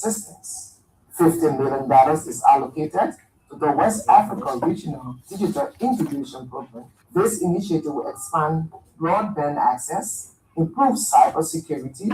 systems. $50 million is allocated to the West Africa Regional Digital Integration Program. This initiative will expand broadband access, improve cybersecurity,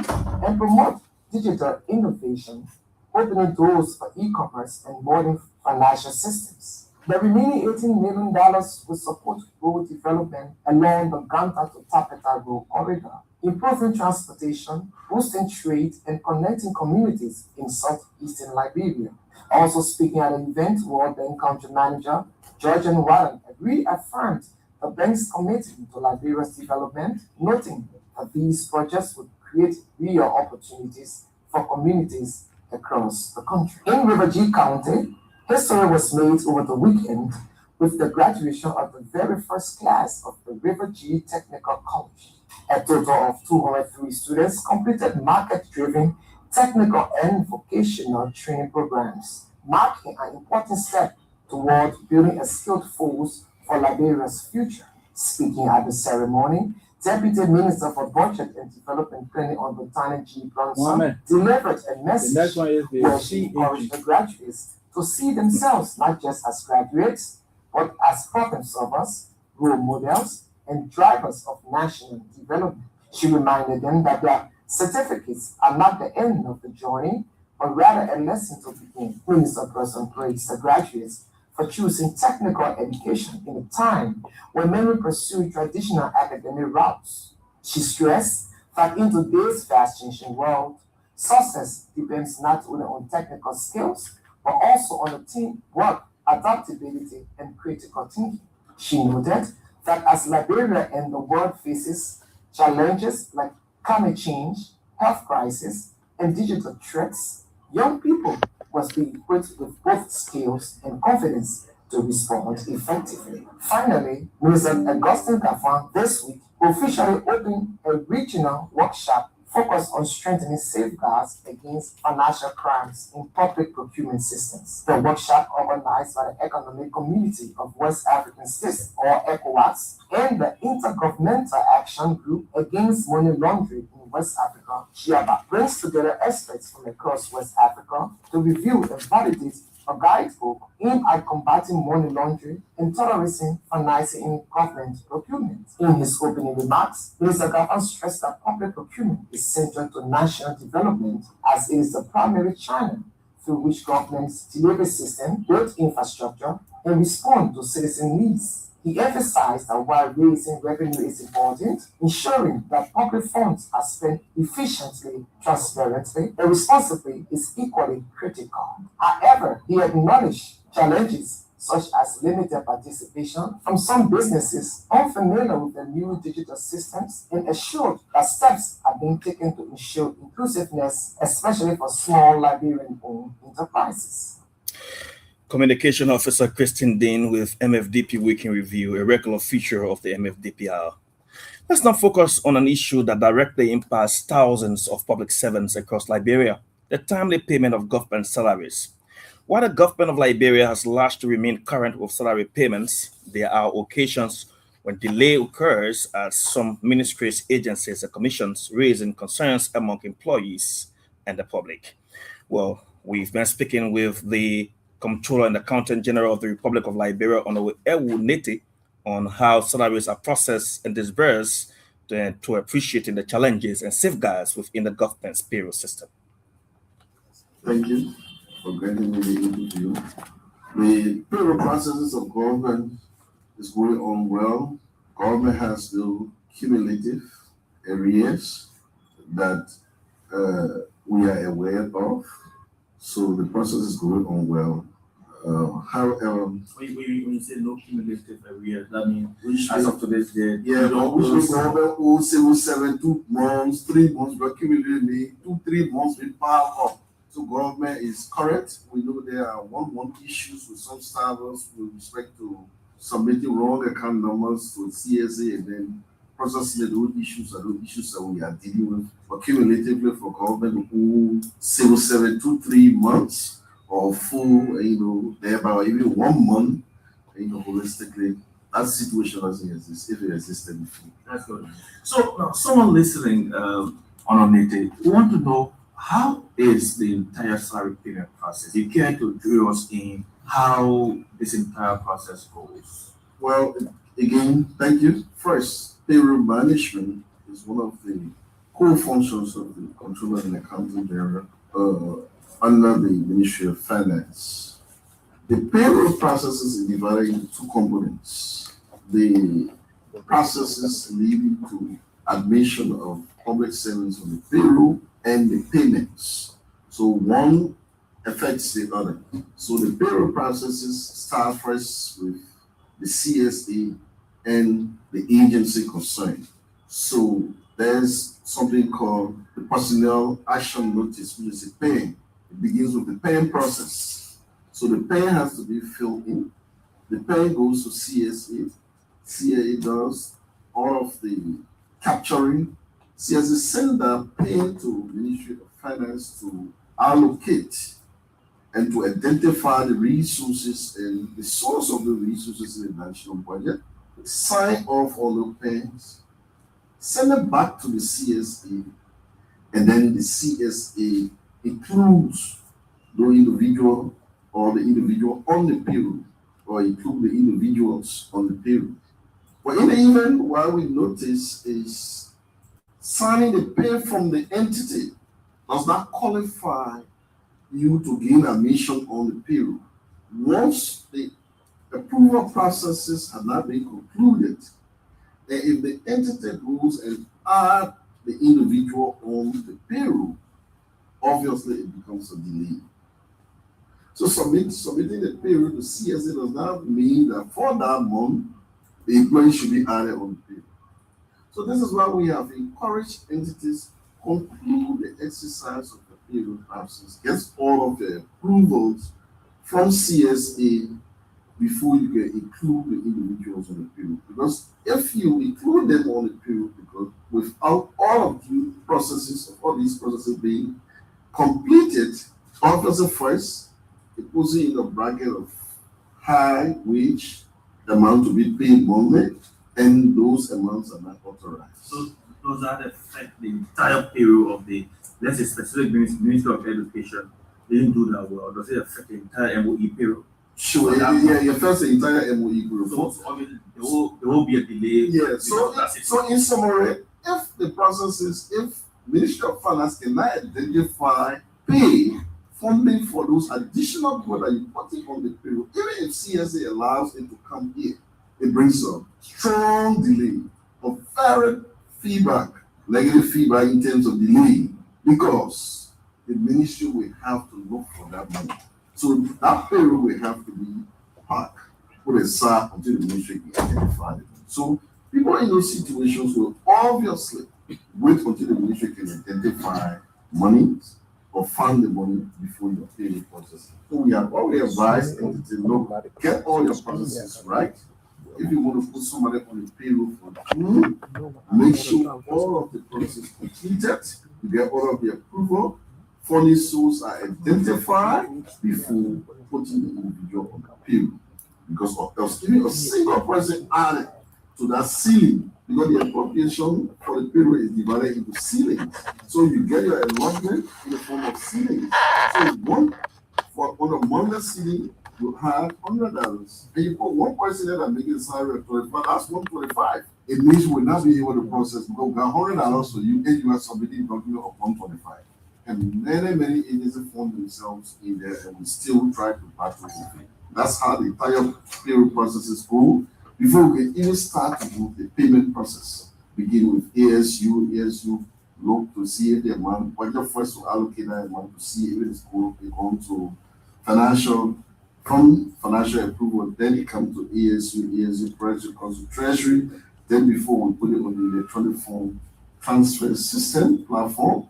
and promote digital innovation, opening doors for e-commerce and modern financial systems. The remaining $18 million will support road development along the Ganta to Tapeta Road corridor, improving transportation, boosting trade, and connecting communities in southeastern Liberia. Also speaking at an event, World Bank Country Manager Georgian Warren reaffirmed the bank's commitment to Liberia's development, noting that these projects would create real opportunities for communities across the country. In River G County, history was made over the weekend with the graduation of the very first class of the River G Technical College. A total of 203 students completed market-driven technical and vocational training programs, marking an important step toward building a skilled force for Liberia's future. Speaking at the ceremony, Deputy Minister for Budget and Development Planning on Botanic G. Bronson delivered a message where she encouraged the graduates to see themselves not just as graduates, but as problem solvers, role models, and drivers of national development. She reminded them that their certificates are not the end of the journey, but rather a lesson to begin. Minister Bronson praised the graduates for choosing technical education in a time when many pursue traditional academic routes. She stressed that in today's fast-changing world, success depends not only on technical skills, but also on the teamwork, adaptability, and critical thinking. She noted that as Liberia and the world faces challenges like climate change, health crisis, and digital threats, young people must be equipped with both skills and confidence to respond effectively. Finally, Minister Augustine Kafan this week officially opened a regional workshop focused on strengthening safeguards against financial crimes in public procurement systems. The workshop, organized by the Economic Community of West African States, or ECOWAS, and the Intergovernmental Action Group Against Money Laundering in West Africa, GIABA, brings together experts from across West Africa to review and validate a guidebook aimed at combating money laundering and terrorism financing in government procurement. In his opening remarks, Minister Gafan stressed that public procurement is central to national development as it is the primary channel through which governments deliver system, build infrastructure, and respond to citizen needs. He emphasized that while raising revenue is important, ensuring that public funds are spent efficiently, transparently, and responsibly is equally critical. However, he acknowledged challenges such as limited participation from some businesses unfamiliar with the new digital systems and assured that steps are being taken to ensure inclusiveness, especially for small Liberian-owned enterprises. Communication Officer Christine Dean with MFDP Week in Review, a regular feature of the MFDP Hour. Let's now focus on an issue that directly impacts thousands of public servants across Liberia, the timely payment of government salaries. While the government of Liberia has largely remained current with salary payments, there are occasions when delay occurs at some ministries, agencies, and commissions, raising concerns among employees and the public. Well, we've been speaking with the Comptroller and Accountant General of the Republic of Liberia, Alieu Fuad Nyei, on how salaries are processed and disbursed to appreciating the challenges and safeguards within the government's payroll system. Thank you for granting me the interview. The payroll processes of government is going on well. Government has the cumulative arrears that we are aware of. So the process is going on well. However, when you say no cumulative arrears, that means as of today's date, which government owes civil 2 months, 3 months, but cumulatively 2-3 months we pile up. So government is correct. We know there are 1 month issues with some staffers with respect to submitting wrong account numbers for CSA and then processing those issues are those issues that we are dealing with. But cumulatively for government who civil 2-3 months or full, thereby even 1 month, holistically, that situation doesn't exist if it existed before. That's good. So now someone listening on Onete, we want to know how is the entire salary payment process? You care to drill us in how this entire process goes? Well, again, thank you. First, payroll management is one of the core functions of the Controller and Accounting Bureau under the Ministry of Finance. The payroll processes is divided into two components. The processes leading to admission of public servants on the payroll and the payments. So one affects the other. So the payroll processes start first with the CSA and the agency concerned. So there's something called the Personnel Action Notice, which is a paying. It begins with the paying process. So the paying has to be filled in. The paying goes to CSA. CSA does all of the capturing. CSA sends that paying to Ministry of Finance to allocate and to identify the resources and the source of the resources in the national budget, sign off on the payments, send it back to the CSA, and then the CSA includes the individual or the individual on the payroll, or include the individuals on the payroll. But in the event, what we notice is signing the pay from the entity does not qualify you to gain admission on the payroll. Once the approval processes have not been concluded, and if the entity goes and add the individual on the payroll, obviously it becomes a delay. So submitting the payroll to CSA does not mean that for that month, the employee should be added on the payroll. So this is why we have encouraged entities to conclude the exercise of the payroll process, gets all of the approvals from CSA before you can include the individuals on the payroll. Because if you include them on the payroll, because without all of the processes, all these processes being completed, obviously first, it puts you in the bracket of high wage, the amount to be paid monthly, and those amounts are not authorized. So does that affect the entire payroll of the, let's say, specific Ministry of Education? They didn't do that well. Does it affect the entire MOE payroll? Sure, yeah, it affects the entire MOE group. So obviously, there will be a delay. Yeah, so in summary, if the process is, if Ministry of Finance cannot identify pay funding for those additional people that you put it on the payroll, even if CSA allows it to come here, it brings a strong delay of very negative feedback in terms of delay, because the ministry will have to look for that money. So that payroll will have to be parked, put aside until the ministry can identify it. So people in those situations will obviously wait until the ministry can identify money or fund the money before your payroll process. So we have already advised entities, look, get all your processes right. If you want to put somebody on the payroll for June, make sure all of the processes completed, you get all of the approval, funding sources are identified before putting the individual on the payroll. Because of else, giving a single person added to that ceiling, because the appropriation for the payroll is divided into ceilings. So you get your allotment in the form of ceilings. So on a monthly ceiling, you have $100. And you put one person there that making a salary of $25, that's $125. It means you will not be able to process because we got $100 for you and you are submitting document of $125. And many agencies find themselves in there and we still try to battle with it. That's how the entire payroll processes go. Before we can even start to do the payment process, begin with ASU look to see if the amount, budget first to allocate that amount to see if it's going to financial approval, then it comes to ASU project comes to Treasury, then before we put it on the electronic form transfer system platform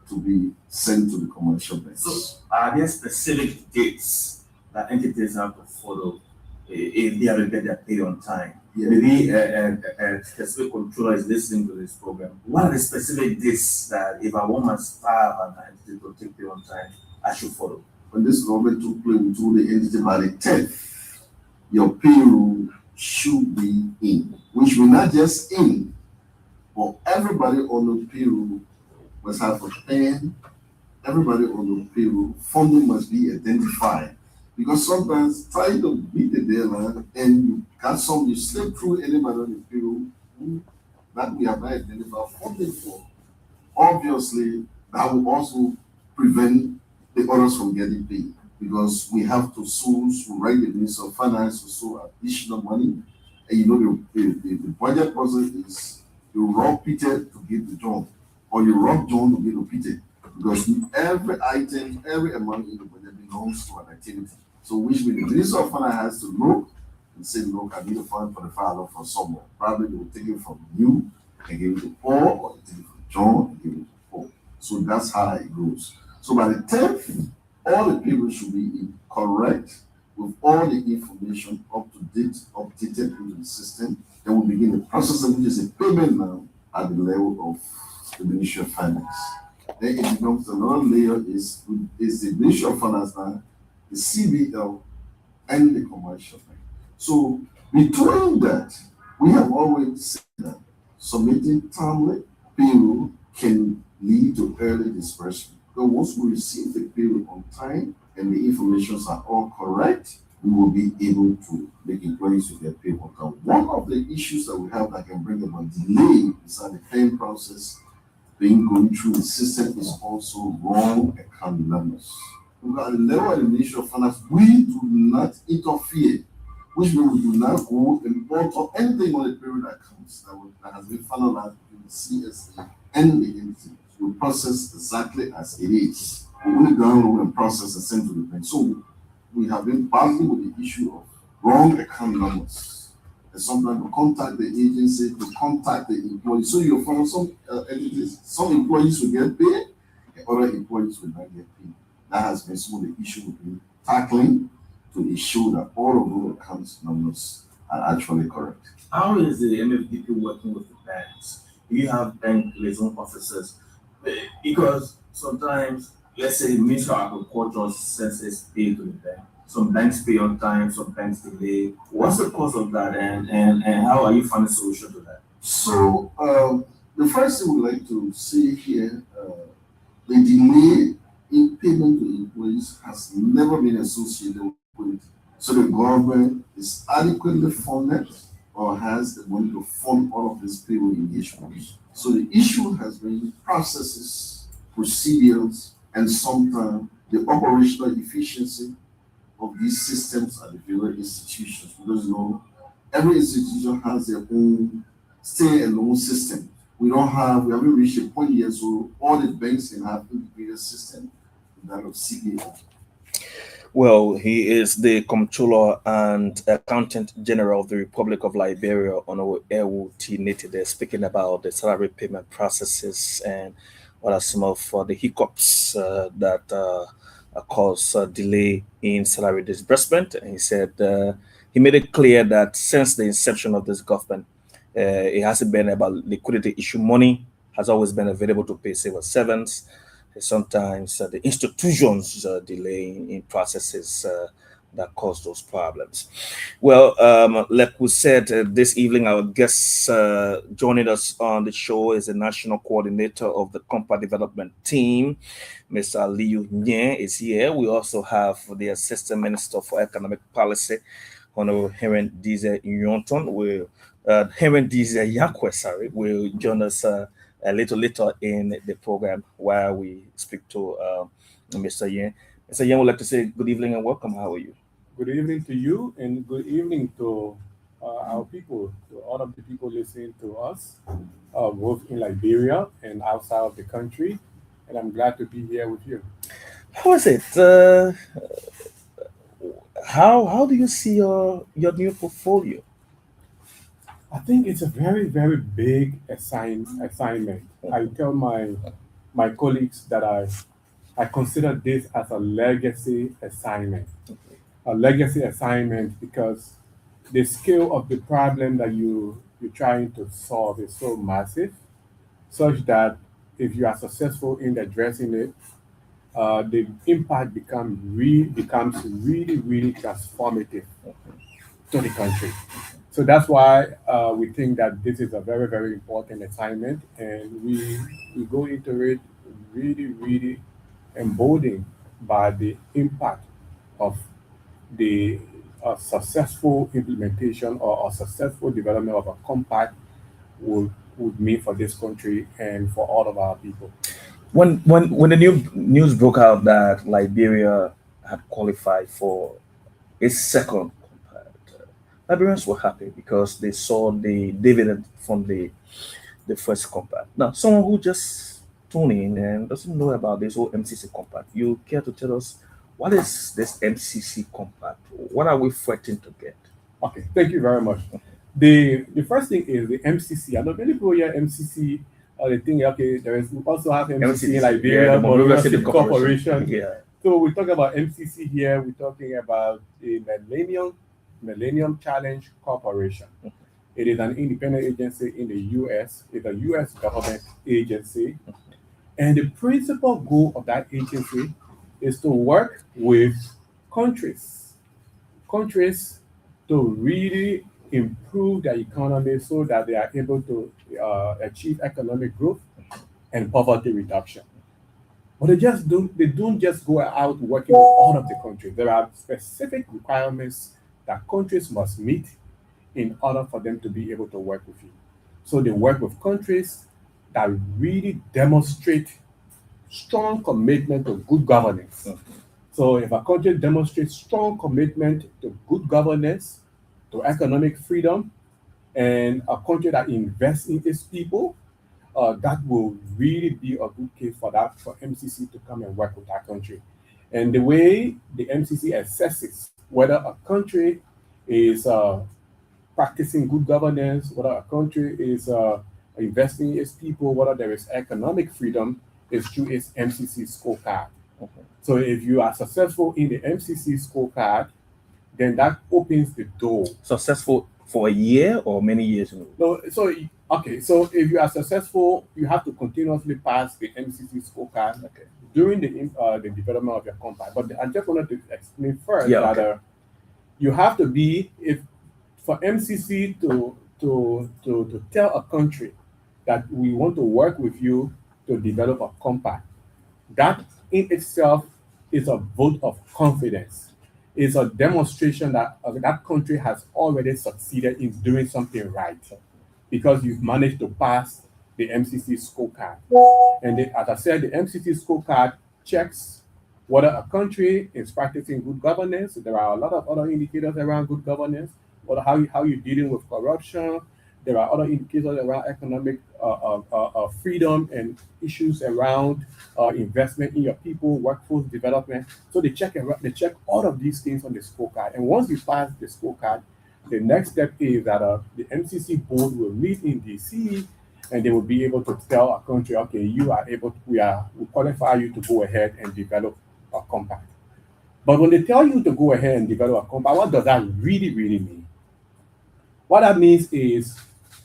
to be sent to the commercial banks. So are there specific dates that entities have to follow if they haven't get their pay on time? Yeah. Maybe a specific controller is listening to this program. What are the specific dates that if I want my staff and entity to take pay on time, I should follow? When this government took place, we told the entity by the 10th, your payroll should be in, which will not just in, but everybody on the payroll must have a pen everybody on the payroll, funding must be identified. Because sometimes trying to beat the deadline and you got some, you slip through anybody on the payroll that we have not identified funding for. Obviously, that will also prevent the others from getting paid because we have to write the Minister of Finance to sow additional money. And you know, the budget process is you rob Peter to get the John, or you rob John to get the Peter, because every item, every amount in the budget belongs to an activity. So, which means the Minister of Finance has to look and say, look, I need a fund for the father from somewhere. Probably they will take it from you and give it to Paul, or they take it from John and give it to Paul. So that's how it goes. So by the 10th, all the people should be correct with all the information up to date, updated into the system. Then we begin the process, which is a payment now at the level of the Ministry of Finance. Then it becomes another layer is the Ministry of Finance now, the CBL, and the commercial bank. So between that, we have always said that submitting timely payroll can lead to early disbursement. Because once we receive the payroll on time and the informations are all correct, we will be able to make employees to get paid on time. One of the issues that we have that can bring about delay beside the paying process going through the system is also wrong account numbers. At the level of the Ministry of Finance, we do not interfere, which means we do not go and alter anything on the payroll accounts that has been finalized between the CSA and the entity. We process exactly as it is. We only download and process and send to the bank. So we have been battling with the issue of wrong account numbers. And sometimes we contact the agency, we contact the employees. So you'll find some entities, some employees will get paid, and other employees will not get paid. That has been some of the issues we've been tackling to ensure that all of those account numbers are actually correct. How is the MFDP working with the banks? Do you have bank liaison officers? Because sometimes, let's say, Ministry of Agriculture sends its pay to the bank. Some banks pay on time, some banks delay. What's the cause of that, and how are you finding a solution to that? So, the first thing we'd like to say here, the delay in payment to employees has never been associated with it. So the government is adequately funded or has the money to fund all of these payroll engagements. So the issue has been processes, procedures, and sometimes the operational efficiency of these systems at the various institutions. Because every institution has their own stay-alone system. We haven't reached a point yet, so all the banks can have integrated system that of CBL. Well, he is the Comptroller and Accountant General of the Republic of Liberia, Honorable Alieu Nyei, there, speaking about the salary payment processes and what are some of the hiccups that cause delay in salary disbursement. And he said he made it clear that since the inception of this government, it hasn't been about liquidity issue. Money has always been available to pay civil servants. Sometimes the institutions delay in processes that cause those problems. Well, like we said, this evening our guest joining us on the show is the National Coordinator of the Compact Development Team, Mr. Alieu Nyei is here. We also have the Assistant Minister for Economic Policy, Honorable Heren Dize Yonton. Heren Dize Yakwe, sorry, will join us a little later in the program while we speak to Mr. Nyei. Mr. Nyei would like to say good evening and welcome. How are you? Good evening to you, and good evening to our people, to all of the people listening to us, both in Liberia and outside of the country. And I'm glad to be here with you. How is it? How do you see your new portfolio? I think it's a very, very big assignment. I tell my colleagues that I consider this as a legacy assignment. A legacy assignment because the scale of the problem that you're trying to solve is so massive, such that if you are successful in addressing it, the impact becomes really, really transformative to the country. So that's why we think that this is a very, very important assignment, and we go into it really, really emboldened by the impact of the successful implementation or successful development of a compact would mean for this country and for all of our people. When the news broke out that Liberia had qualified for a second compact, Liberians were happy because they saw the dividend from the first compact. Now, someone who just tuned in and doesn't know about this whole MCC compact, you care to tell us what is this MCC compact? What are we fighting to get? Okay, thank you very much. The first thing is the MCC. I know many people hear MCC. They think, okay, we also have MCC in Liberia, yeah, the Monrovia City Corporation. Yeah. So we talk about MCC here. We're talking about the Millennium Challenge Corporation. It is an independent agency in the U.S. It's a U.S. government agency, and the principal goal of that agency is to work with countries to really improve their economy so that they are able to achieve economic growth and poverty reduction. But they don't just go out working with all of the countries. There are specific requirements that countries must meet in order for them to be able to work with you. So they work with countries that really demonstrate strong commitment to good governance. So if a country demonstrates strong commitment to good governance, to economic freedom, and a country that invests in its people, that will really be a good case for MCC to come and work with that country. And the way the MCC assesses whether a country is practicing good governance, whether a country is investing in its people, whether there is economic freedom, is through its MCC scorecard. So if you are successful in the MCC scorecard, then that opens the door. Successful for a year or many years? No, so if you are successful, you have to continuously pass the MCC scorecard during the development of your compact. But I just wanted to explain first that you have to be, for MCC to tell a country that we want to work with you to develop a compact, that in itself is a vote of confidence. It's a demonstration that that country has already succeeded in doing something right because you've managed to pass the MCC scorecard. And as I said, the MCC scorecard checks whether a country is practicing good governance. There are a lot of other indicators around good governance, or how you're dealing with corruption. There are other indicators around economic freedom and issues around investment in your people, workforce development. So they check all of these things on the scorecard. And once you pass the scorecard, the next step is that the MCC board will meet in DC, and they will be able to tell a country, okay, we qualify you to go ahead and develop a compact. But when they tell you to go ahead and develop a compact, what does that really, really mean? What that means is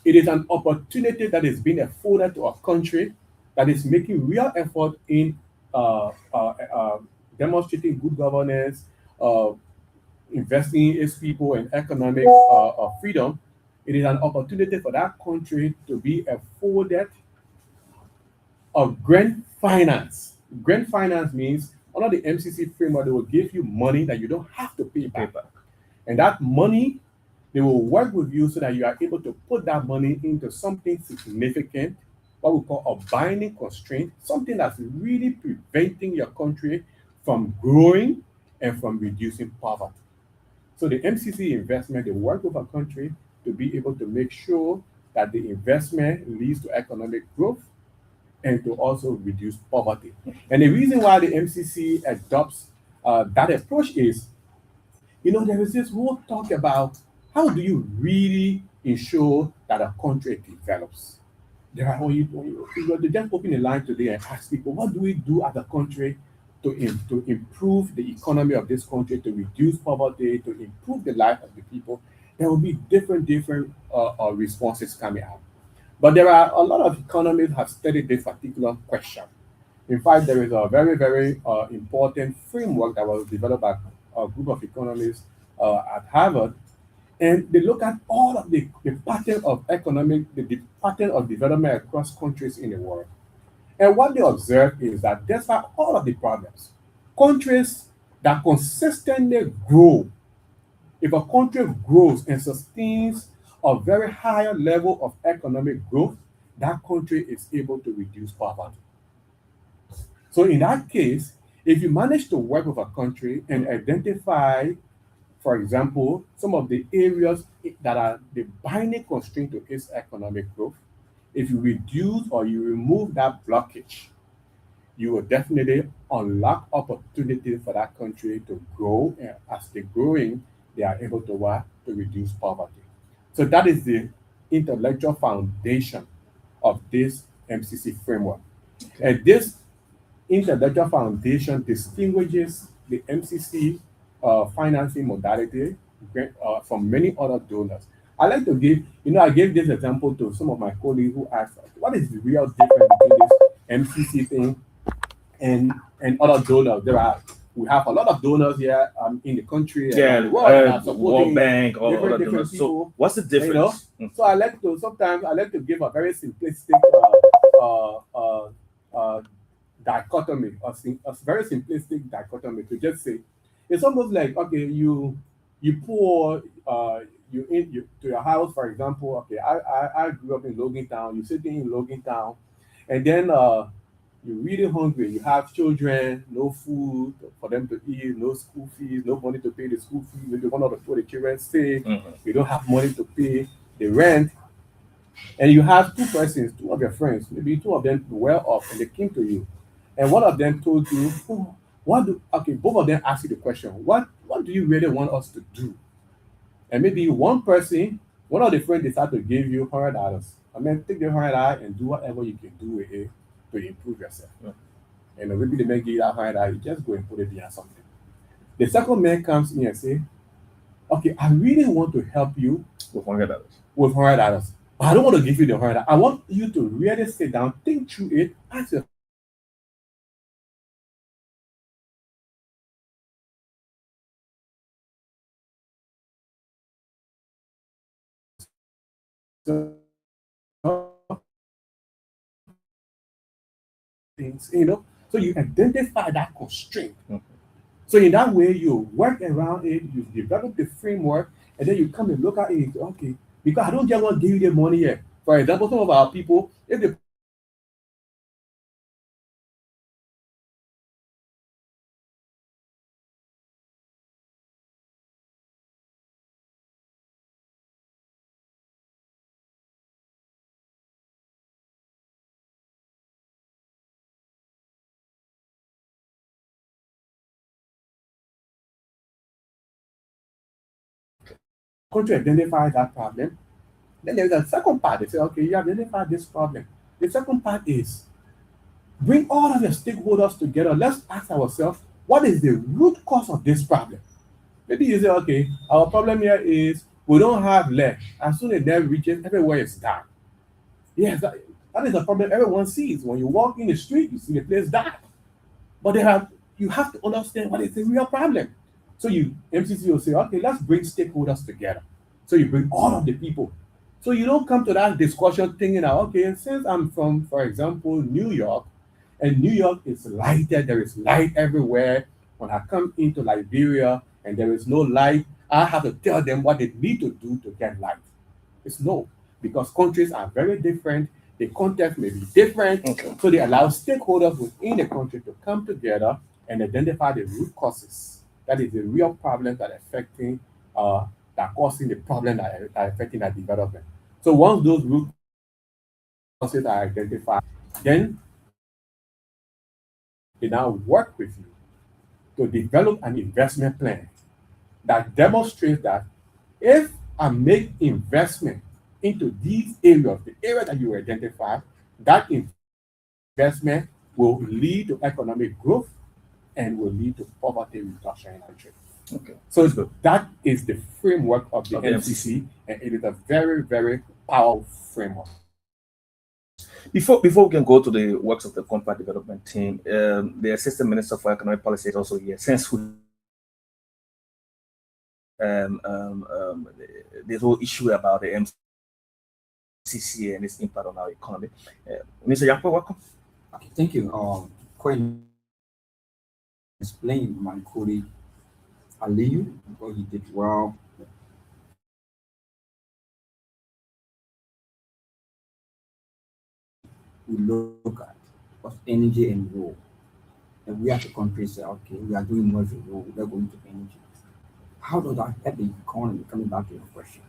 it is an opportunity that is being afforded to a country that is making real effort in demonstrating good governance, investing in its people and economic freedom. It is an opportunity for that country to be afforded a grant finance. Grant finance means under the MCC framework, they will give you money that you don't have to pay back. And that money, they will work with you so that you are able to put that money into something significant, what we call a binding constraint, something that's really preventing your country from growing and from reducing poverty. So the MCC investment, they work with a country to be able to make sure that the investment leads to economic growth and to also reduce poverty. And the reason why the MCC adopts that approach is, there is this whole talk about how do you really ensure that a country develops? They just open a line today and ask people, what do we do as a country to improve the economy of this country, to reduce poverty, to improve the life of the people? There will be different responses coming out. But there are a lot of economists have studied this particular question. In fact, there is a very, very important framework that was developed by a group of economists at Harvard. And they look at all of the pattern of the pattern of development across countries in the world. And what they observe is that despite all of the problems, countries that consistently grow, if a country grows and sustains a very higher level of economic growth, that country is able to reduce poverty. So in that case, if you manage to work with a country and identify, for example, some of the areas that are the binding constraint to its economic growth, if you reduce or you remove that blockage, you will definitely unlock opportunities for that country to grow. And as they're growing, they are able to what? To reduce poverty. So that is the intellectual foundation of this MCC framework. And this intellectual foundation distinguishes the MCC financing modality from many other donors. I like to give, I gave this example to some of my colleagues who asked, what is the real difference between this MCC thing and other donors? We have a lot of donors here in the country and the world that are supporting World Bank, all other different donors. people. So what's the difference? So sometimes I like to give a very simplistic dichotomy, a very simplistic dichotomy to just say, it's almost like, okay, you pour you to your house, for example. Okay, I grew up in Logan Town. You're sitting in Logan Town, and then you're really hungry. You have children, no food for them to eat, no school fees, no money to pay the school fees. Maybe one of the children sick. You don't have money to pay the rent, and you have two persons, two of your friends, maybe two of them well off, and they came to you, and one of them told you, both of them asked you the question, what do you really want us to do? And maybe one of the friends decided to give you $100. I mean, take the $100 and do whatever you can do with it to improve yourself. And maybe they may give you that $100, you just go and put it behind something. The second man comes in and say, okay, I really want to help you With $100. With $100. But I don't want to give you the $100. I want you to really sit down, think through it, ask yourself, things, so you identify that constraint. So in that way, you work around it, you develop the framework, and then you come and look at it. Okay, because I don't just want to give you the money here. For example, some of our people, if they country identify that problem, then there's a second part. They say, okay, you identify this problem. The second part is bring all of your stakeholders together. Let's ask ourselves, what is the root cause of this problem? Maybe you say, okay, our problem here is we don't have lead. As soon as lead reaches, everywhere is dark. Yes, that is a problem everyone sees. When you walk in the street, you see the place dark. But you have to understand what is the real problem. So MCC will say, okay, let's bring stakeholders together. So you bring all of the people. So you don't come to that discussion thinking that, okay, since I'm from, for example, New York, and New York is lighted, there is light everywhere. When I come into Liberia and there is no light, I have to tell them what they need to do to get light. It's no, because countries are very different. The context may be different. Okay. So they allow stakeholders within the country to come together and identify the root causes. That is the real problem that are causing the problem that are affecting that development. So once those root causes are identified, then they now work with you to develop an investment plan that demonstrates that if I make investment into these areas, the area that you identify, that investment will lead to economic growth and will lead to poverty reduction in the country. Okay. So that is the framework of the MCC, and it is a very, very powerful framework. Before we can go to the works of the Compact Development Team, the Assistant Minister for Economic Policy is also here. Since this whole issue about the MCC and its impact on our economy, Mr. Yampo, welcome. Okay, thank you. Quite explained my colleague Aliyu, because he did well. We look at was energy and role. And we as a country say, okay, we are doing more with role, we're going to energy. How does that help the economy? Coming back to your question.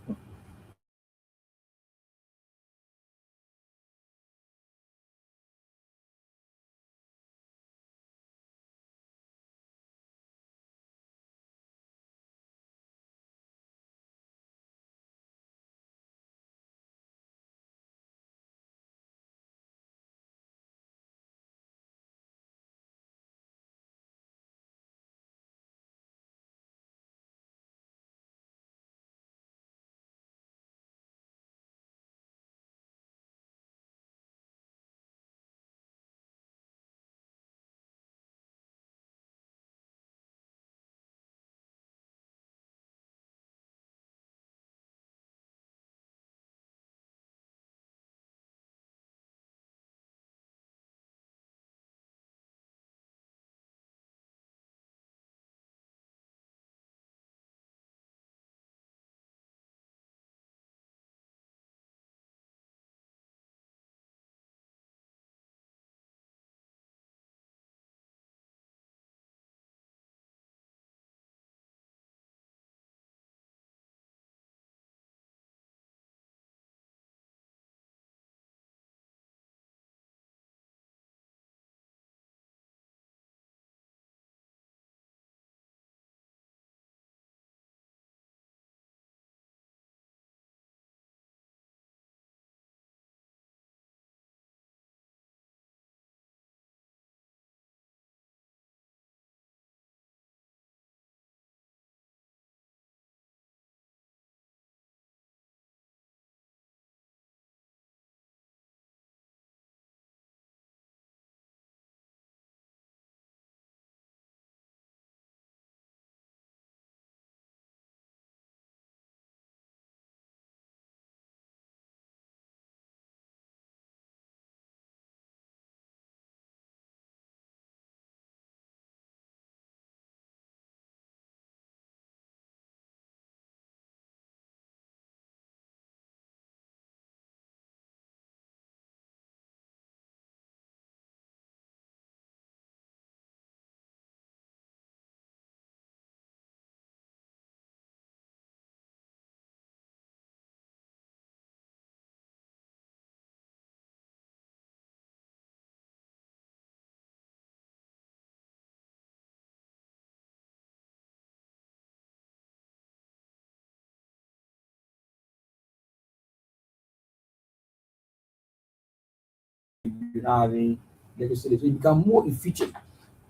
Having legislation become more efficient.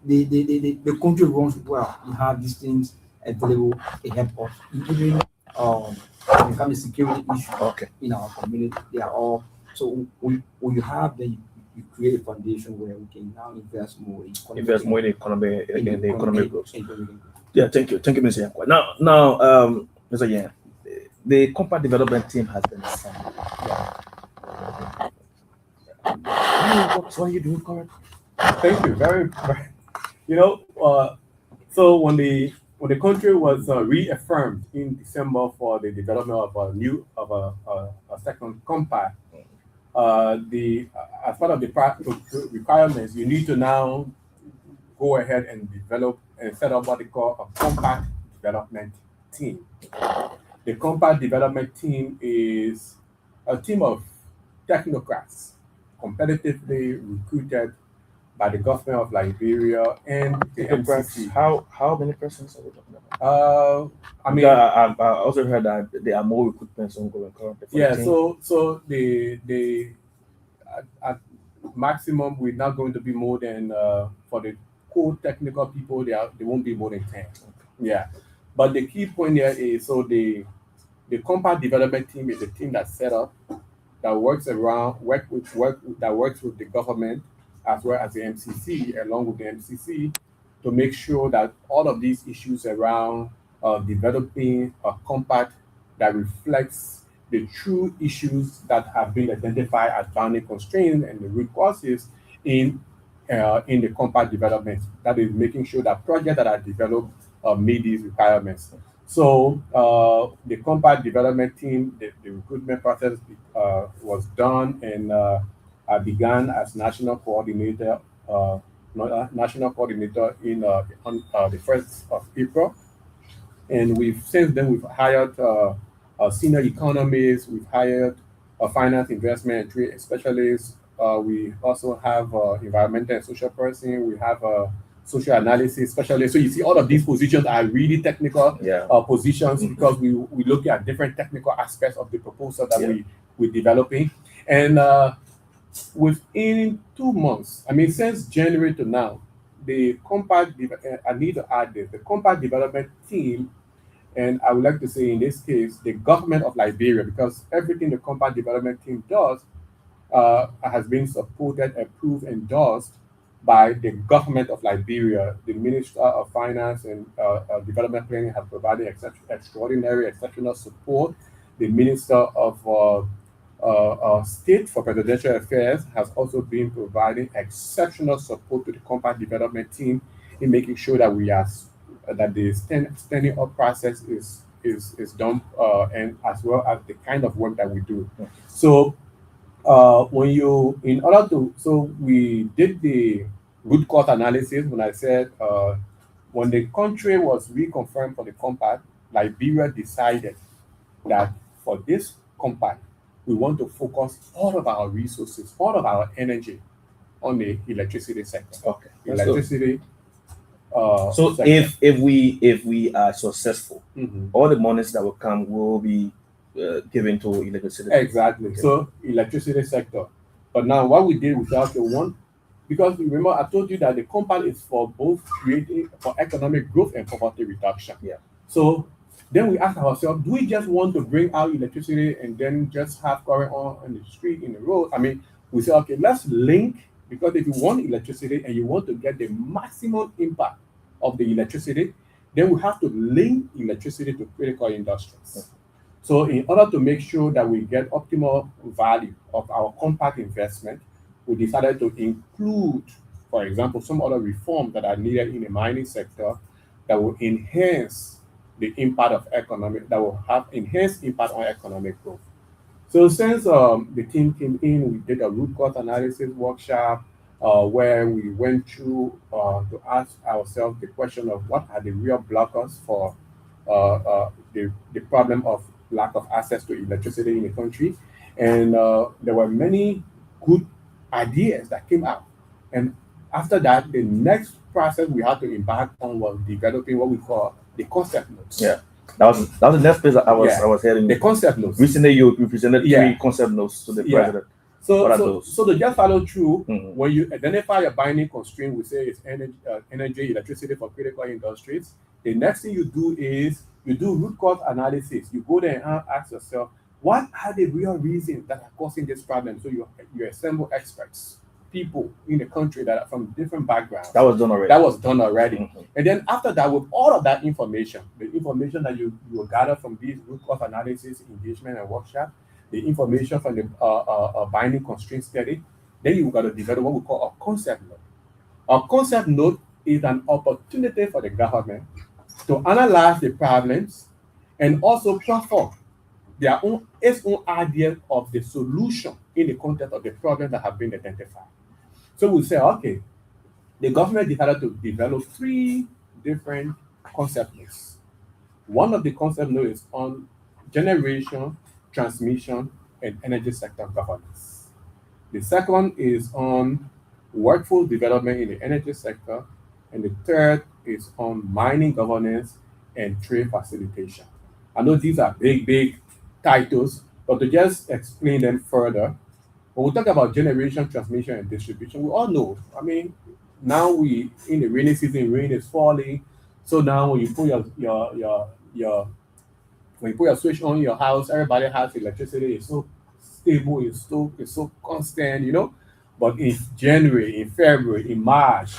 The country runs well. You have these things available. They help us. Even when it comes to security issue Okay. in our community, they are all so when you have then you create a foundation where we can now invest more in Invest more in the economy, in the economic growth. growth. Yeah, thank you, Mr. Yankwa. Now, Mr. Yan, the Compact Development Team has been assembled. What are you doing, correct? Thank you. Very, you know, so when the country was reaffirmed in December for the development of a second compact, the as part of the requirements, you need to now go ahead and develop and set up what they call a compact development team. The compact development team is a team of technocrats competitively recruited by the government of Liberia and the MCC. How many persons are we talking about? I mean, I also heard that there are more recruitments ongoing currently. For yeah. the team. So the at maximum we're not going to be more than for the core technical people they won't be more than 10. Yeah, but the key point here is so the compact development team is a team that's set up that works with the government as well as the MCC, along with the MCC, to make sure that all of these issues around developing a compact that reflects the true issues that have been identified as boundary constraints and the root causes in the compact development. That is making sure that projects that are developed meet these requirements. So the compact development team, the recruitment process was done, and I began as national coordinator. National coordinator on the 1st of April, and since then we've hired senior economists, we've hired a finance, investment, and trade specialists. We also have environmental and social person. We have a social analysis specialist. So you see, all of these positions are really technical positions because we look at different technical aspects of the proposal that we're developing. And within 2 months, I mean, since January to now, I need to add this, the compact development team, and I would like to say in this case, the government of Liberia, because everything the compact development team does has been supported, approved, endorsed by the government of Liberia. The Minister of Finance and Development Planning have provided exceptional support. The Minister of State for Presidential Affairs has also been providing exceptional support to the compact development team in making sure that that the standing up process is done, and as well as the kind of work that we do. So we did the root cause analysis. When I said when the country was reconfirmed for the compact, Liberia decided that for this compact, we want to focus all of our resources, all of our energy on the electricity sector. Okay. Electricity. So sector. if we are successful, Mhm. all the monies that will come will be given to electricity. Exactly. Okay. So electricity sector. But now what we did without the one, because remember I told you that the compact is for both creating for economic growth and poverty reduction. Yeah. So then we ask ourselves, do we just want to bring out electricity and then just have current on the street, in the road? I mean, we say, okay, let's link, because if you want electricity and you want to get the maximum impact of the electricity, then we have to link electricity to critical industries. Okay. So in order to make sure that we get optimal value of our compact investment, we decided to include, for example, some other reforms that are needed in the mining sector that will enhance the impact of that will have enhanced impact on economic growth. So since the team came in, we did a root cause analysis workshop where we went through to ask ourselves the question of what are the real blockers for the problem of lack of access to electricity in the country. And there were many good ideas that came out. And after that, the next process we had to embark on was developing what we call the concept notes. Yeah, that was the next place I was heading. The concept notes. Recently, you presented 3 concept notes to the president. So to just follow through, Mhm. when you identify a binding constraint, we say it's energy, electricity for critical industries. The next thing you do is you do root cause analysis. You go there and ask yourself, what are the real reasons that are causing this problem? So you assemble experts, people in the country that are from different backgrounds. That was done already. Mhm. And then after that, with all of that information, the information that you will gather from these root cause analysis, engagement, and workshop, the information from the binding constraint study, then you've got to develop what we call a concept note. A concept note is an opportunity for the government to analyze the problems and also platform its own idea of the solution in the context of the problem that have been identified. So we say, okay, the government decided to develop 3 different concept notes. One of the concept notes is on generation, transmission, and energy sector governance. The second is on workforce development in the energy sector, and the third is on mining governance and trade facilitation. I know these are big titles, but to just explain them further, when we talk about generation, transmission, and distribution, we all know, I mean, now in the rainy season, rain is falling. So now when you put when you put your switch on your house, everybody has electricity. It's so stable, it's so constant, you know. But in January, in February, in March,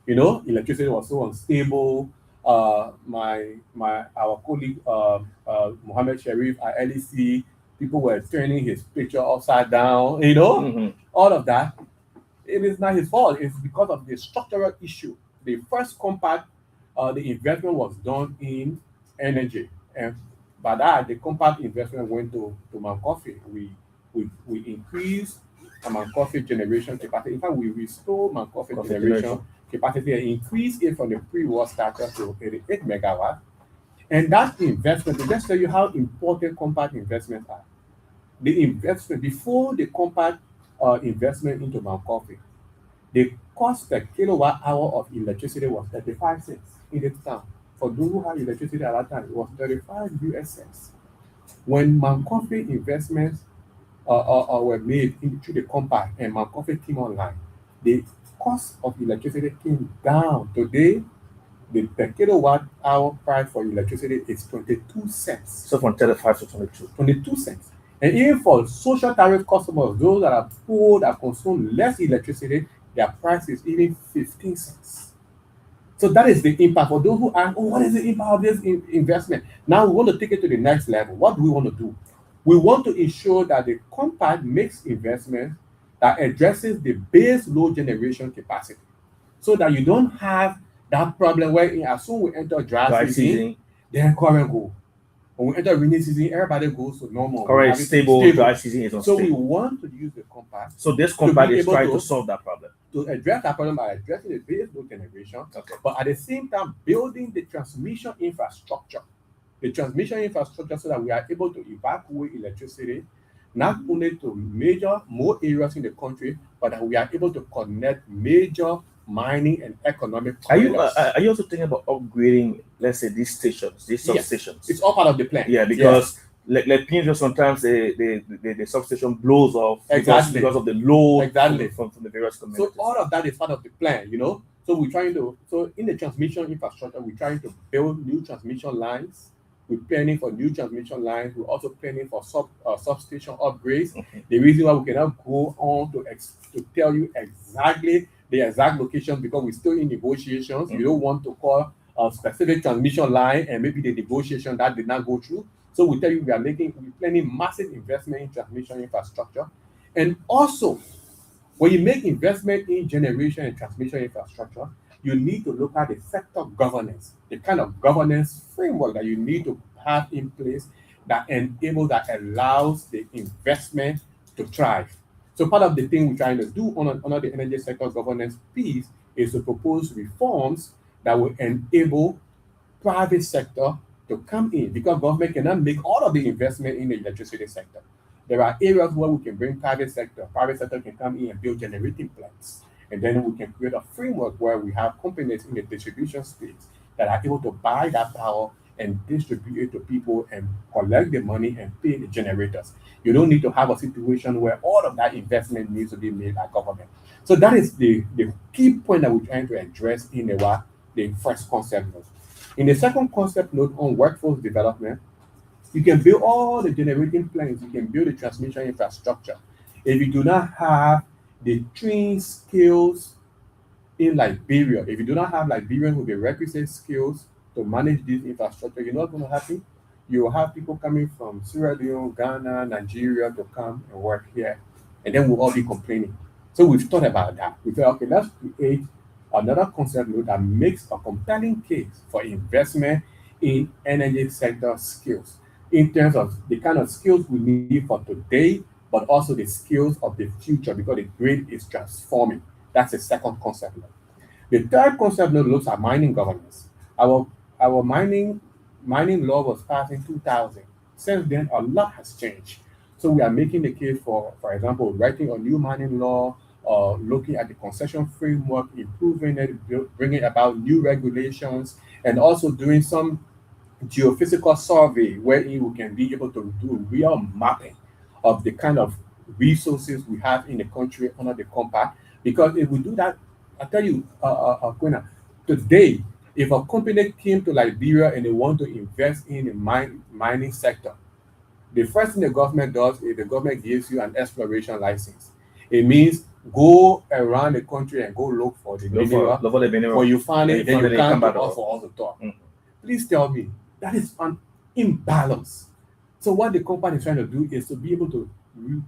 you know, electricity was so unstable. Our colleague Mohammed Sharif at LEC, people were turning his picture upside down, you know, Mhm. all of that. it is not his fault. It's because of the structural issue. The first compact, the investment was done in energy, and by that the compact investment went to Mount Coffee. We increased Mount Coffee generation capacity. In fact, we restored Mount Coffee generation capacity and increased it from the pre-war starter to 88 megawatt. And that investment, to just tell you how important compact investments are. The investment before the compact investment into Mount Coffee, the cost per kilowatt hour of electricity was 35 cents in the town. For those who had electricity at that time, it was 35 US cents. When Mount Coffee investments were made into the compact and Mount Coffee came online, the cost of electricity came down. Today, the per kilowatt hour price for electricity is 22 cents. So from 35 to 22. 22 cents. And even for social tariff customers, those that are poor, that consume less electricity, their price is even 15 cents. So that is the impact. For those who ask, oh, what is the impact of this investment? Now we want to take it to the next level. What do we want to do? We want to ensure that the compact makes investments that addresses the base load generation capacity, so that you don't have that problem where as soon we enter dry season, then current go. When we enter rainy season, everybody goes to normal. Correct, stable. Dry season is unstable. So we want to use the compact. So this compact is trying to solve that problem. To address that problem by addressing the base load generation, okay, but at the same time building the transmission infrastructure. The transmission infrastructure so that we are able to evacuate electricity not only to more areas in the country, but that we are able to connect major mining and economic corridors. Are you also thinking about upgrading, let's say, these stations, these substations? Yes, it's all part of the plan. Yeah, because like Pinjo, sometimes the substation blows off because of the load from the various communities. So all of that is part of the plan, you know. So in the transmission infrastructure, we're trying to build new transmission lines. We're planning for new transmission lines. We're also planning for substation upgrades. Okay. The reason why we cannot go on to tell you exactly the exact location, because we're still in negotiations. We don't want to call a specific transmission line and maybe the negotiation that did not go through. So we tell you we're planning massive investment in transmission infrastructure. And also, when you make investment in generation and transmission infrastructure, you need to look at the sector governance, the kind of governance framework that you need to have in place that allows the investment to thrive. So part of the thing we're trying to do under the energy sector governance piece is to propose reforms that will enable private sector to come in, because government cannot make all of the investment in the electricity sector. There are areas where we can bring private sector can come in and build generating plants. And then we can create a framework where we have companies in the distribution space that are able to buy that power and distribute it to people and collect the money and pay the generators. You don't need to have a situation where all of that investment needs to be made by government. So that is the key point that we're trying to address in the first concept note. In the second concept note on workforce development, you can build all the generating plants, you can build the transmission infrastructure. If you do not have the trained skills in Liberia, if you do not have Liberians with the requisite skills to manage this infrastructure, you know what's going to happen? You will have people coming from Sierra Leone, Ghana, Nigeria to come and work here, and then we'll all be complaining. So we've thought about that. We thought, okay, let's create another concept note that makes a compelling case for investment in energy sector skills, in terms of the kind of skills we need for today, but also the skills of the future, because the grid is transforming. That's the second concept note. The third concept note looks at mining governance. Our mining law was passed in 2000. Since then, a lot has changed. So we are making the case for example, writing a new mining law, looking at the concession framework, improving it, bringing about new regulations, and also doing some geophysical survey where we can be able to do real mapping of the kind of resources we have in the country under the compact. Because if we do that, I tell you, Quina, today, if a company came to Liberia and they want to invest in the mining sector, the first thing the government does is the government gives you an exploration license. It means go around the country and go look for the mineral. When you find it, then you come back for all the talk. Please tell me, that is an imbalance. So what the company is trying to do is to be able to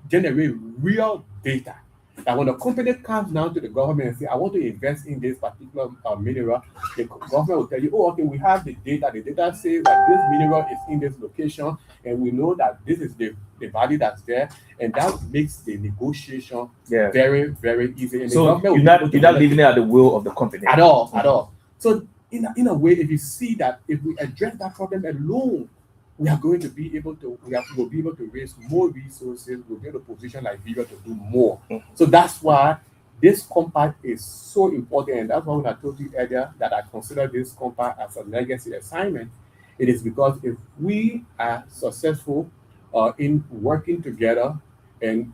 generate real data that when the company comes down to the government and say, I want to invest in this particular mineral, the government will tell you, oh, okay, we have the data. The data says that this mineral is in this location, and we know that this is the value that's there, and that makes the negotiation very, very easy. And So the government you're not leaving it at the will of the company. at all. So in a way, if you see that if we address that problem alone, we are going to be able to we'll be able to raise more resources, we'll be able to position Liberia to do more. So that's why this compact is so important, and that's why when I told you earlier that I consider this compact as a legacy assignment. It is because if we are successful in working together and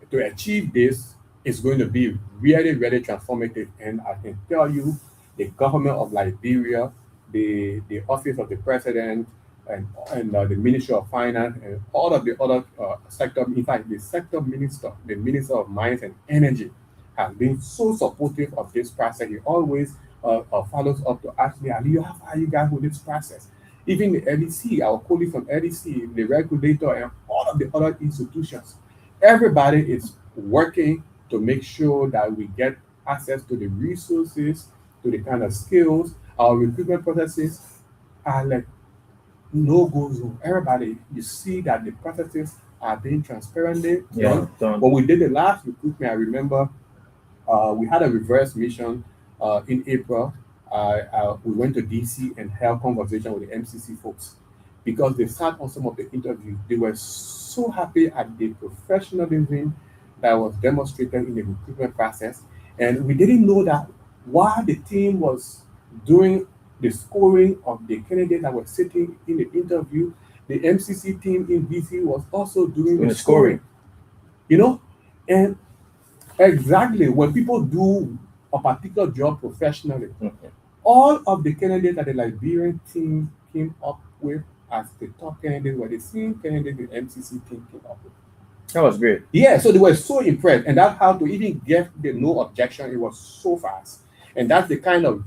to achieve this, it's going to be really, really transformative. And I can tell you, the government of Liberia, the office of the president, and the Ministry of Finance, and all of the other sector, in fact, the sector minister, the Minister of Mines and Energy, has been so supportive of this process. He always follows up to ask me, Alieu, how are you guys with this process? Even the LEC, our colleagues from LEC, the regulator, and all of the other institutions, everybody is working to make sure that we get access to the resources, to the kind of skills. Our recruitment processes are like no go zone. Everybody, you see that the processes are being transparently done. When we did the last recruitment, I remember we had a reverse mission in April. We went to DC and held conversation with the MCC folks because they sat on some of the interviews. They were so happy at the professionalism that was demonstrated in the recruitment process. And we didn't know that while the team was doing the scoring of the candidates that were sitting in the interview, the MCC team in DC was also doing the scoring. And exactly when people do a particular job professionally, all of the candidates that the Liberian team came up with as the top candidates were the same candidates the MCC team came up with. That was great. Yeah, so they were so impressed, and that's how to even get the no objection. It was so fast, and that's the kind of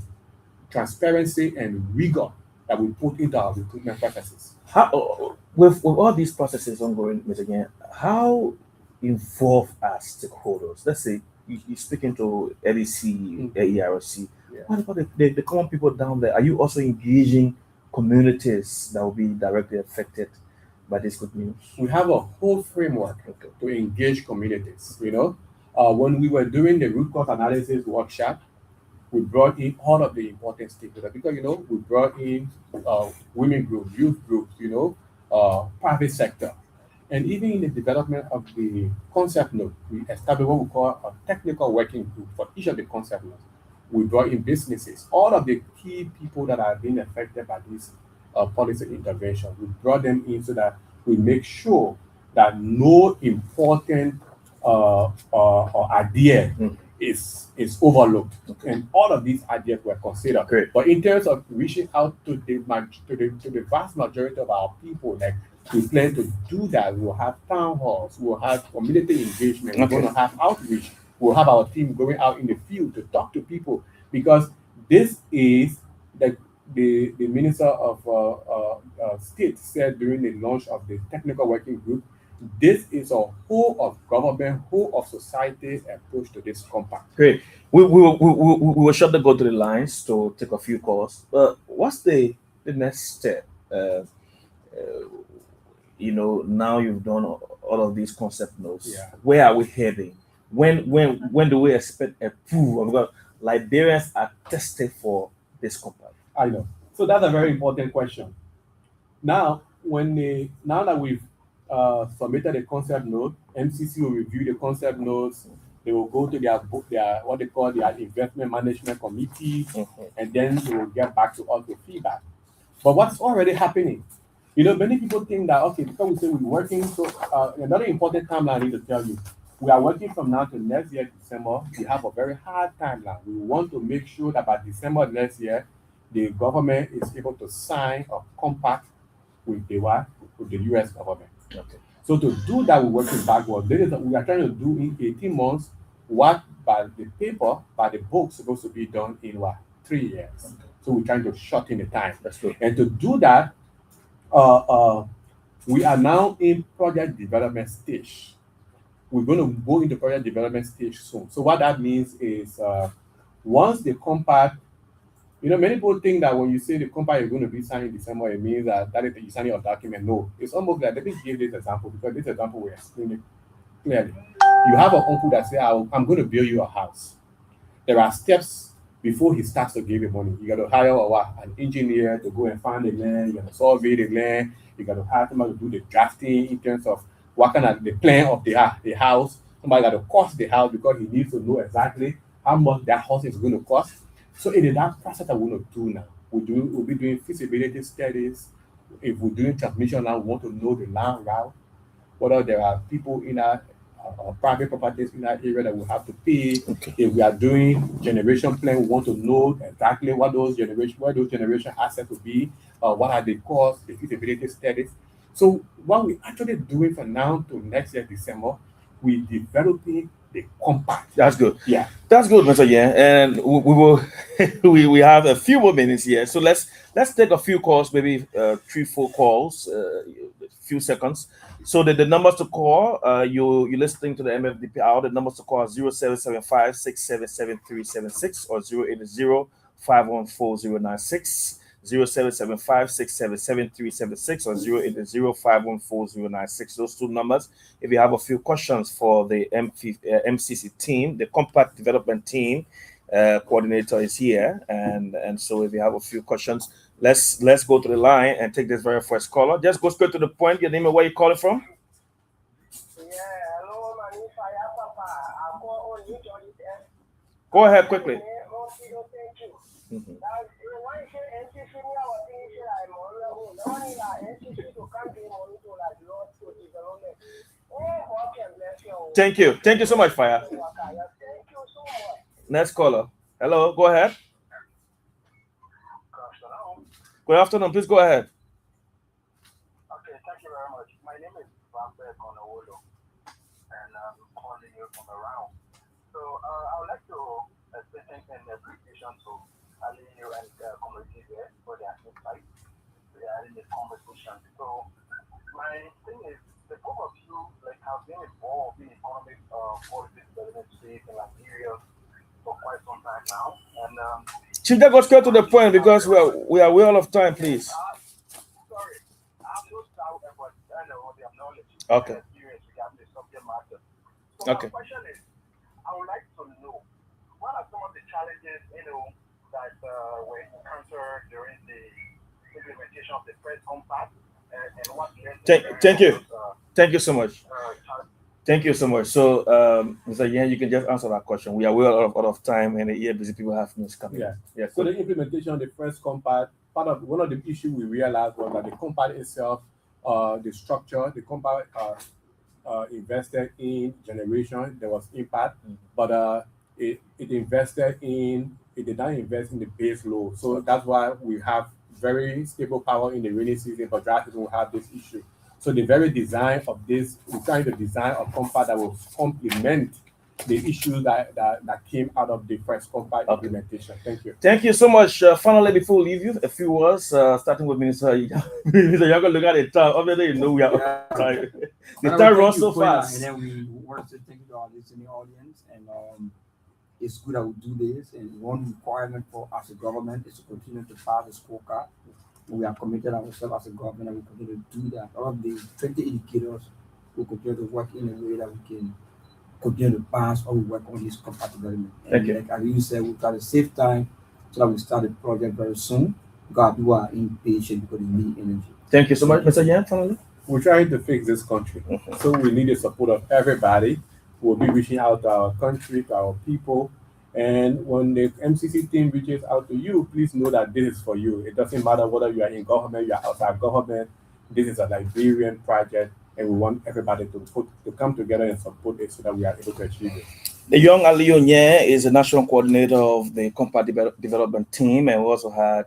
transparency and rigor that we put into our recruitment processes. How, with all these processes ongoing, Mr. Again, how involved are stakeholders? Let's say you're speaking to LEC, ERC. What about the common people down there? Are you also engaging communities that will be directly affected by this good news? We have a whole framework to engage communities. When we were doing the root cause analysis workshop, we brought in all of the important stakeholders because we brought in women groups, youth groups, private sector, and even in the development of the concept note, we established what we call a technical working group for each of the concept notes. We brought in businesses, all of the key people that are being affected by this policy intervention. We brought them in so that we make sure that no important idea is overlooked, and all of these ideas were considered. Great. But in terms of reaching out to the vast majority of our people, like we plan to do that. We'll have town halls, we'll have community engagement, we're going to have outreach, we'll have our team going out in the field to talk to people, because this is the Minister of State said during the launch of the technical working group, this is a whole of government, whole of society approach to this compact. Great. We will shortly go to the lines to take a few calls. But what's the next step? Now you've done all of these concept notes. Yeah. Where are we heading? When do we expect approval? Because Liberians are tested for this compact. I know. So that's a very important question. Now that we've submitted a concept note, MCC will review the concept notes. They will go to their what they call their investment management committee, and then they will get back to us with feedback. But what's already happening? Many people think that because we say we're working. So another important timeline I need to tell you, we are working from now to next year, December. We have a very hard timeline. We want to make sure that by December next year, the government is able to sign a compact with the US government. Okay. So to do that, we're working backwards. We are trying to do in 18 months what by the paper, by the book, supposed to be done in 3 years. Okay. So we're trying to shorten the time. That's good. And to do that, we are now in project development stage. we're going to go into project development stage soon. So what that means is once the compact, many people think that when you say the compact is going to be signed in December, it means that is you're signing a document. No, it's almost like, let me give this example, because this example will explain it clearly. You have an uncle that says, I'm going to build you a house. There are steps before he starts to give you money. You got to hire an engineer to go and find the land. You got to survey the land. You got to hire somebody to do the drafting in terms of what kind of the plan of the house. Somebody got to cost the house because he needs to know exactly how much that house is going to cost. So it is that process that we're going to do now. We'll be doing feasibility studies. If we're doing transmission now, we want to know the land route, whether there are people in our private properties in that area that we have to pay. Okay. If we are doing generation plan, we want to know exactly where those generation assets will be, what are the costs, the feasibility studies. So what we're actually doing from now to next year, December, we're developing the compact. That's good. Yeah. That's good, Mr. Yen. And we will we have a few more minutes here. So let's take a few calls, maybe 3-4 calls, a few seconds. So the numbers to call, you're listening to the MFDP Hour. The numbers to call are 0775-677-376 or 080-514-096, 0775-677-376 or 080-514-096. Those two numbers. If you have a few questions for the MCC team, the Compact Development Team coordinator is here, and so if you have a few questions, let's go to the line and take this very first caller. Just go straight to the point. Your name and where you calling from? Hello, Go ahead quickly. Thank you so much, Fire. Next caller. Hello, go ahead. Good afternoon. Please go ahead. Okay, thank you very much. My name is Vamper Konowolo, and I'm calling you from around. So I would like to say thank you and appreciation to Alieu and community there for their insight. We are in this conversation. So my thing is, the both of you have been involved in economic policy development space in Liberia for quite some time now, and Chief, that goes straight to the point because we are way out of time, please. Sorry, I'm not out about the knowledge Okay. and experience regarding the subject matter. So Okay. my question is, I would like to know what are some of the challenges that were encountered during the implementation of the first compact, and what Thank you. Thank you so much. Thank you so much. So, Mr. Yen, you can just answer that question. We are well out of time, and the ELBC people have news coming. Yeah. Yeah. So the implementation of the first compact, one of the issues we realized was that the compact itself, the structure, the compact invested in generation. There was impact, but it did not invest in the base load. So that's why we have very stable power in the rainy season, but dry season will have this issue. So the very design of this, we're trying to design a compact that will complement the issues that came out of the first compact implementation. Thank you. Thank you so much. Finally, before we leave you, a few words, starting with Minister Minister Yago, look at the time. Obviously, we are out of time. The time runs so fast. And then we want to thank you to our listening audience, and it's good that we do this. And one requirement for us as a government is to continue to pass the scorecard. We are committed ourselves as a government, and we continue to do that. All of the 20 indicators will continue to work in a way that we can continue to pass or we work on this compact development. Thank you. Like Alieu said, we'll try to save time so that we start the project very soon. God, we are impatient because we need energy. Thank you so much, Mr. Yen. Finally, we're trying to fix this country, so we need the support of everybody. We'll be reaching out to our country, to our people. And when the MCC team reaches out to you, please know that this is for you. It doesn't matter whether you are in government, you are outside government. This is a Liberian project, and we want everybody to come together and support it so that we are able to achieve it. the young Alieu Nyei is the national coordinator of the Compact Development Team, and we also had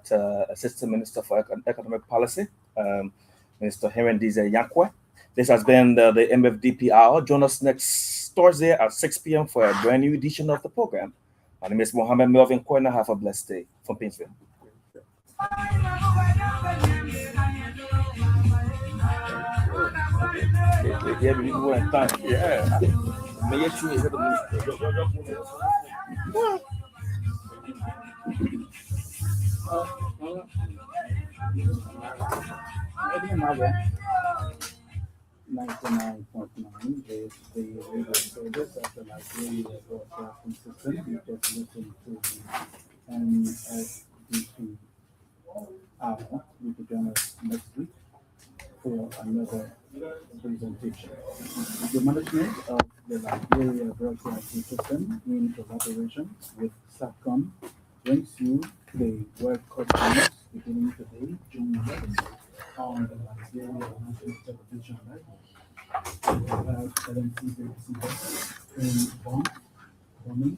Assistant Minister for Economic Policy, Mr. Herendize Yankwe. This has been the MFDP Hour. Join us next Thursday at 6 p.m. for a brand new edition of the program. My name is Mohammed Melvin Koina. Have a blessed day from Painesville. Yeah, we need more time. Yeah. Mais il y a tout, il y a Another 99.9 is the radio service of the Liberia broadcasting system. You just listen to the MFDP Hour. You can join us next week for another presentation. The management of the Liberia broadcasting system in collaboration with SATCOM brings you the World Cup News beginning today, June 11th, on the Liberia National Television Network. We have LMC in Bonn, Bonnie,